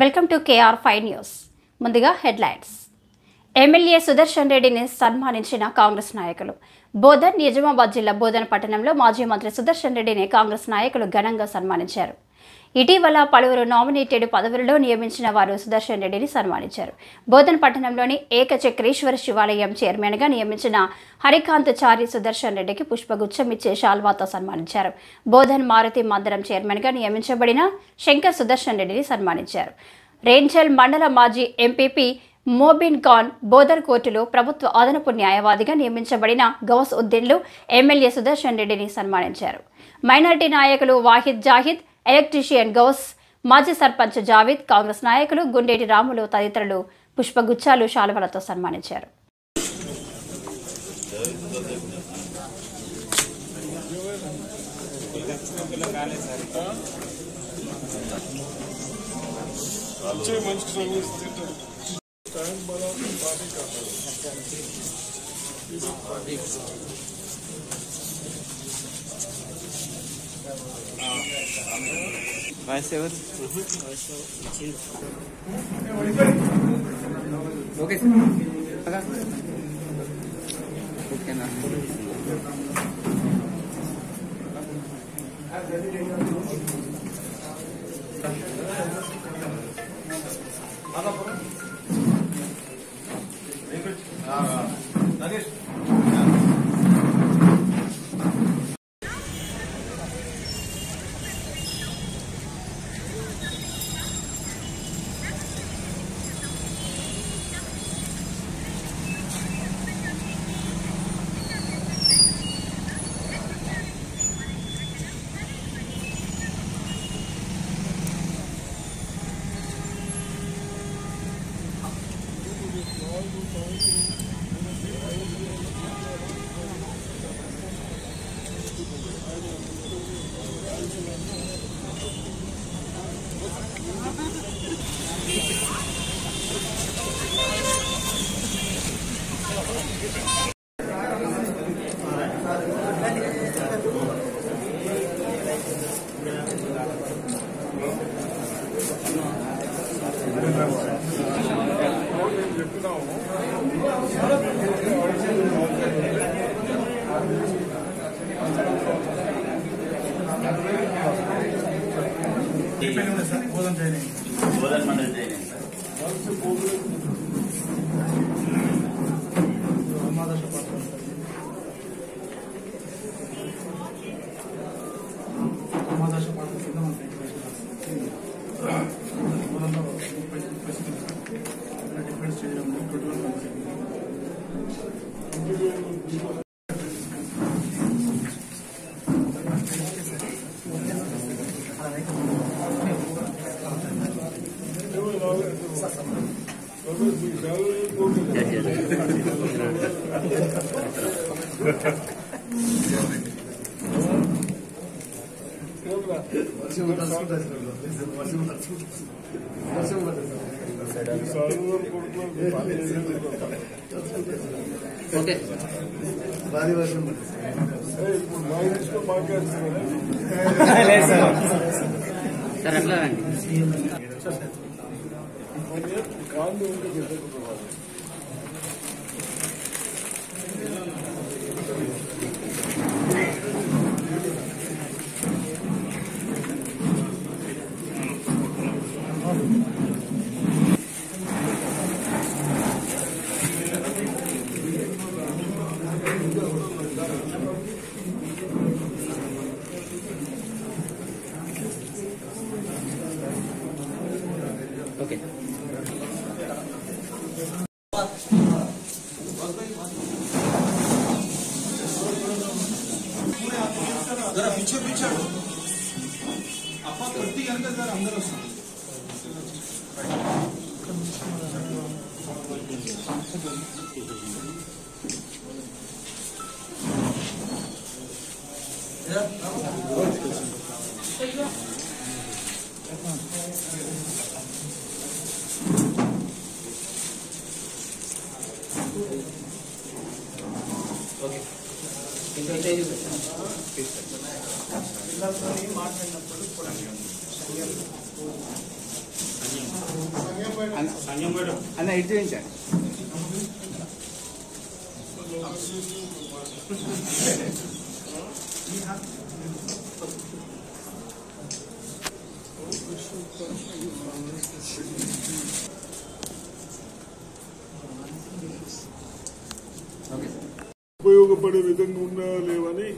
Welcome to KR5 news. ముందుగా headlines. MLA Sudarshan రెడ్డిని సన్మానించిన కాంగ్రెస్ నాయకులు. బోధన్ నిజామాబాద్ జిల్లా బోధన్ పట్టణంలో మాజీ మంత్రి సుదర్శన్ రెడ్డిని కాంగ్రెస్ నాయకులు ఘనంగా సన్మానించారు. ఇటీవల పలువురు నామినేటెడ్ పదవులలో నియమించిన వారు సుదర్శన్ రెడ్డిని సన్మానించారు. బోధన్ పట్టణంలోని ఏకచక్రేశ్వర శివాలయం చైర్మన్గా నియమించిన హరికాంత్ చారి సుదర్శన్ రెడ్డికి పుష్పగుచ్చం ఇచ్చే శాల్వాతో సన్మానించారు. బోధన్ మారుతి మందిరం చైర్మన్గా నియమించబడిన శంకర్ సుదర్శన్ రెడ్డిని సన్మానించారు. రేంజల్ మండల మాజీ ఎంపీపీ మోబిన్ ఖాన్ బోధన్ కోర్టులో ప్రభుత్వ అదనపు న్యాయవాదిగా నియమించబడిన గౌస్ ఉద్దీన్లు ఎమ్మెల్యే సుదర్శన్ రెడ్డిని సన్మానించారు. మైనార్టీ నాయకులు వాహిద్ జాహిద్, ఎలక్ట్రీషియన్ గౌస్, మాజీ సర్పంచ్ జావేద్, కాంగ్రెస్ నాయకులు గుండేటి రాములు తదితరులు పుష్పగుచ్చాలు, శాలువలతో సన్మానించారు. ఓకే ఓకేనా బోధన్ మండలి జైన్ ఓకే భారీ వర్షం సార్ అట్లా రండి. ఓకే जरा पीछे पीछे अपा प्रति अंदर जरा अंदर ఓకే పిల్లలతో మాట్లాడినప్పుడు కూడా అన్న ఇటు చూపించండి. ఉపయోగపడే విధంగా ఉన్నాయా లేవని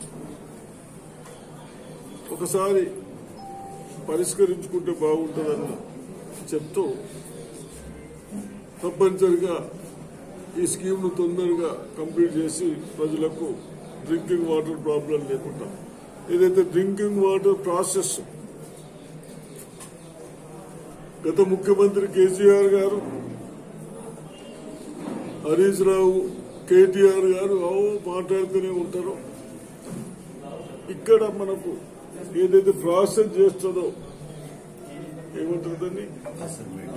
ఒకసారి పరిష్కరించుకుంటే బాగుంటుందని చెప్తూ తప్పనిసరిగా ఈ స్కీమ్ను తొందరగా కంప్లీట్ చేసి ప్రజలకు డ్రింకింగ్ వాటర్ ప్రాబ్లం లేకుండా ఏదైతే డ్రింకింగ్ వాటర్ ప్రాసెస్ గత ముఖ్యమంత్రి కేసీఆర్ గారు, హరీష్ రావు, కేటీఆర్ గారు మాట్లాడుతూనే ఉంటారు. ఇక్కడ మనకు ఏదైతే ప్రాసెస్ చేస్తుందో ఏమంటుందని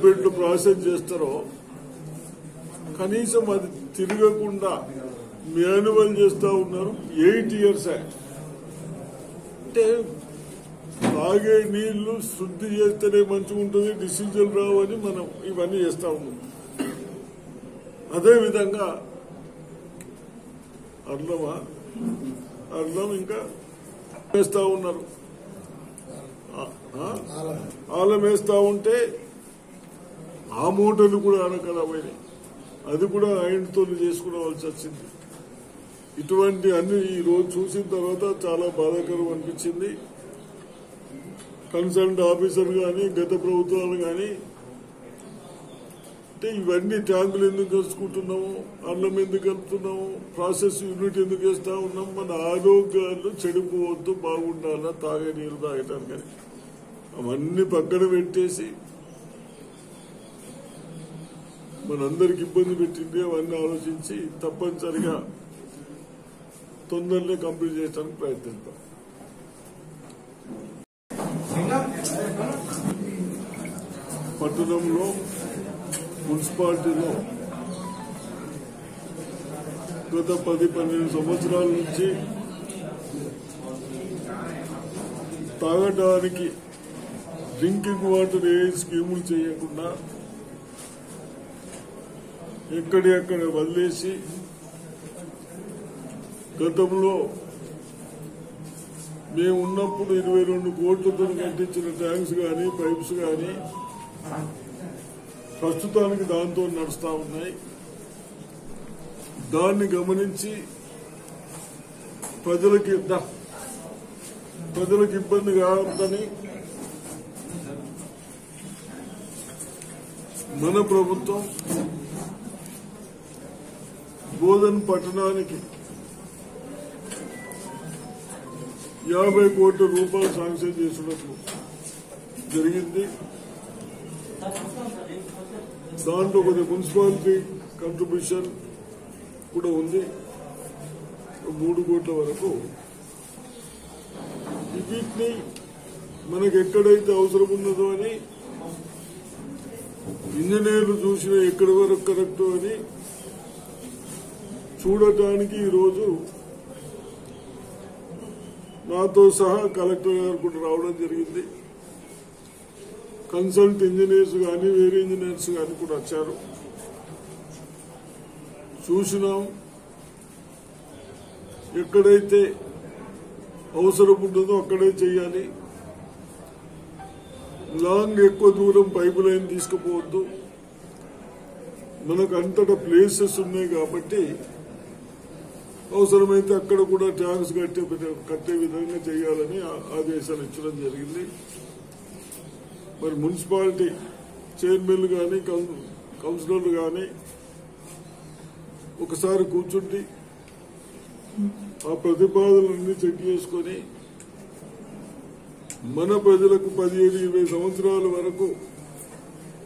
బెడ్లు ప్రాసెస్ చేస్తారో కనీసం అది తిరగకుండా మాన్యువల్ చేస్తా ఉన్నారు. 8 years యాక్ట్ అంటే తాగే నీళ్లు శుద్ధి చేస్తేనే మంచిగా ఉంటుంది, డిసీజులు రావని మనం ఇవన్నీ చేస్తా ఉన్నాం. అదేవిధంగా అల్లం ఇంకా వేస్తా ఉన్నారు. ఆలం వేస్తా ఉంటే ఆ మూటలు కూడా అనకలమైనాయి. అది కూడా ఆయనతో చేసుకోవాల్సి వచ్చింది. ఇటువంటి అన్ని ఈ రోజు చూసిన తర్వాత చాలా బాధాకరం అనిపించింది. కన్సర్న్ ఆఫీసర్ గాని గత ప్రభుత్వాలు గాని అంటే ఇవన్నీ ట్యాంకులు ఎందుకు కలుసుకుంటున్నాము, అన్నం ఎందుకు కలుపుతున్నాము, ప్రాసెస్ యూనిట్ ఎందుకు వేస్తా ఉన్నాం, మన ఆరోగ్యాలు చెడిపోవద్దు, బాగుండాలా, తాగే నీరు తాగటానికి అవన్నీ పక్కన పెట్టేసి మనందరికి ఇబ్బంది పెట్టింది. అవన్నీ ఆలోచించి తప్పనిసరిగా తొందరనే కంప్లీట్ చేయడానికి ప్రయత్నిస్తాం. పట్టణంలో మున్సిపాలిటీలో గత 10-12 సంవత్సరాల నుంచి తాగడానికి డ్రింకింగ్ వాటర్ ఏ స్కీములు చేయకుండా ఎక్కడెక్కడ వదిలేసి గతంలో మేము ఉన్నప్పుడు 22 కోట్లతో కట్టించిన ట్యాంక్స్ కానీ పైప్స్ కానీ ప్రస్తుతానికి దాంతో నడుస్తా ఉన్నాయి. దాన్ని గమనించి ప్రజలకు ఇబ్బంది కావద్దని మన ప్రభుత్వం బోధన్ పట్టణానికి 50 కోట్ల రూపాయలు శాంక్షన్ చేసినట్లు జరిగింది. దాంట్లో కొద్ది మున్సిపాలిటీ కంట్రిబ్యూషన్ కూడా ఉంది, 3 కోట్ల వరకు. వీటిని మనకు ఎక్కడైతే అవసరం ఉన్నదో అని ఇంజనీర్లు చూసిన ఎక్కడి వరకు కరెక్ట్ అని చూడటానికి ఈరోజు నాతో సహా కలెక్టర్ గారు కూడా రావడం జరిగింది. కన్సల్ట్ ఇంజనీర్స్ కానీ వేరే ఇంజనీర్స్ కానీ కూడా వచ్చారు. చూసినాం ఎక్కడైతే అవసరం ఉంటుందో అక్కడే చేయాలి. లాంగ్ ఎక్కువ దూరం పైపు లైన్ తీసుకుపోవద్దు. మనకు అంతటా ప్లేసెస్ ఉన్నాయి కాబట్టి అవసరమైతే అక్కడ కూడా ట్యాంక్స్ కట్టే విధంగా చేయాలని ఆదేశాలు ఇచ్చడం జరిగింది. మరి మున్సిపాలిటీ చైర్మన్లు కానీ కౌన్సిలర్లు కానీ ఒకసారి కూర్చుండి ఆ ప్రతిపాదనలన్నీ చెక్ చేసుకుని మన ప్రజలకు 15-20 సంవత్సరాల వరకు